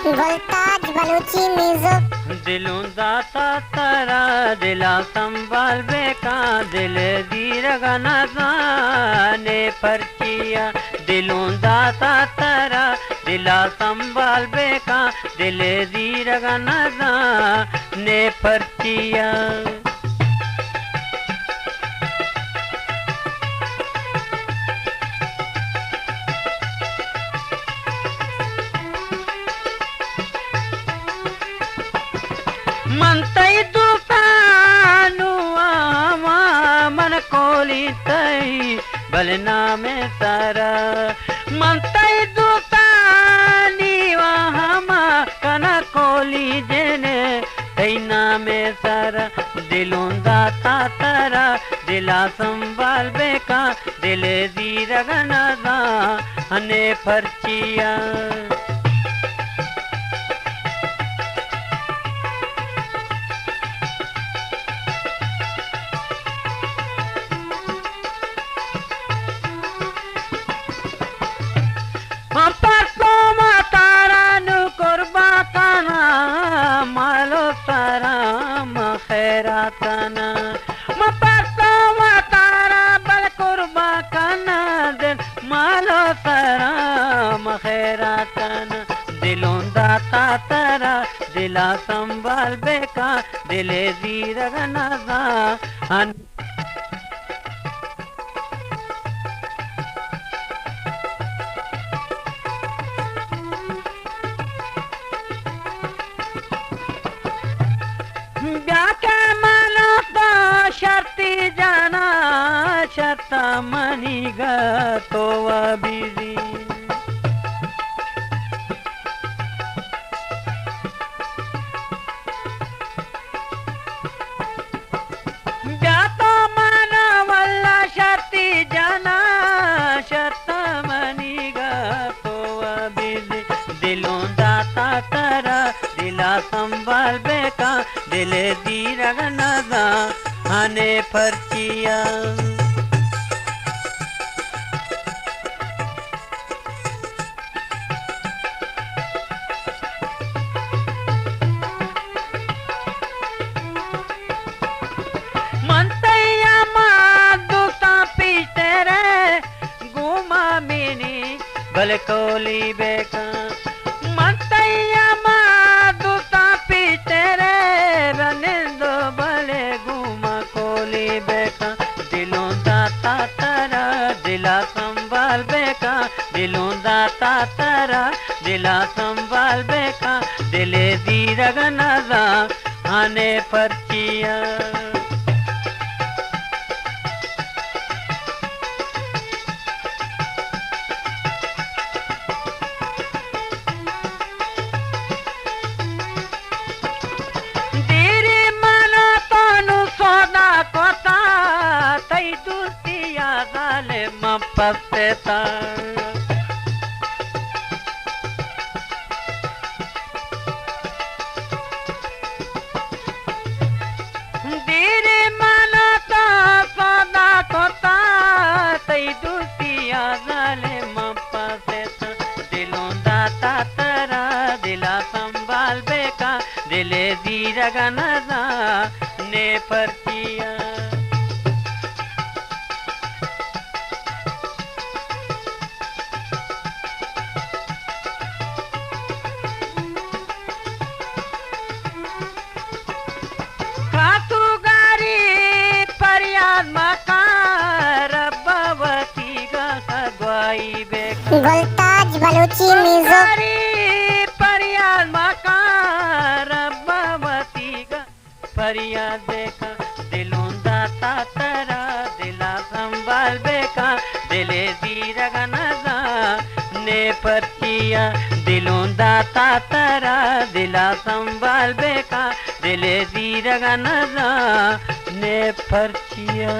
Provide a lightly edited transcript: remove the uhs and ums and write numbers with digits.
गुलताज Balochi music. दिलों दाता तारा दिला संभाल बेका दिल दीर गाना जाने परचिया। दिलों दाता तारा दिला संभाल बेका दिल दीर गाना जाने परचिया। मंतई दुकानु आवा मन कोली तई बलना में तारा। मंतई दुकानी वहां कना कोली जेने तैना में सारा। दिलों दाता तारा दिला संभाल बेका दिल दी रगना दा हने फरचिया। खैरातना मपरतो तारा बल कुर्बा काना दिल मालो तारा खैरातना। दिलों दाता तारा दिला संभाल बेका दिले दी रगना दा। शर्ती जाना शर्ता मनीगा तो बिजी। तो मना वल्ला शर्ती जाना शर्ता मनीगा तो बिजी। दिलों दाता तारा दिला संभाल बेका दिल दी रगना दा हने फरचिया। मंतैया मादुसा पीते रे गुमा मिनी भले कोली बेका। मंतैया मादुसा पीते रे रनिंदो भले गुमा कोली बेका। दिलों दाता तारा दिला संभाल बेका दिलों दाता तारा दिला संभाल बेका दिले दी रगना दा आने परचिया। पस्ता दीरे माना तो सदा कोता तई दुतिया जाले मपसेता। दिलों दाता तारा दिला संभाल बेका दिले दी रगना दा ने परचिया। गुलताज बलूची म्यूजिक। फरियाद मकार फरियाद बेका दिलों दाता तारा दिला संभाल बेका दिले दी रगना दा ने परचिया। दिलों दाता तारा दिला संभाल बेका दिले दी रगना दा ने परचिया।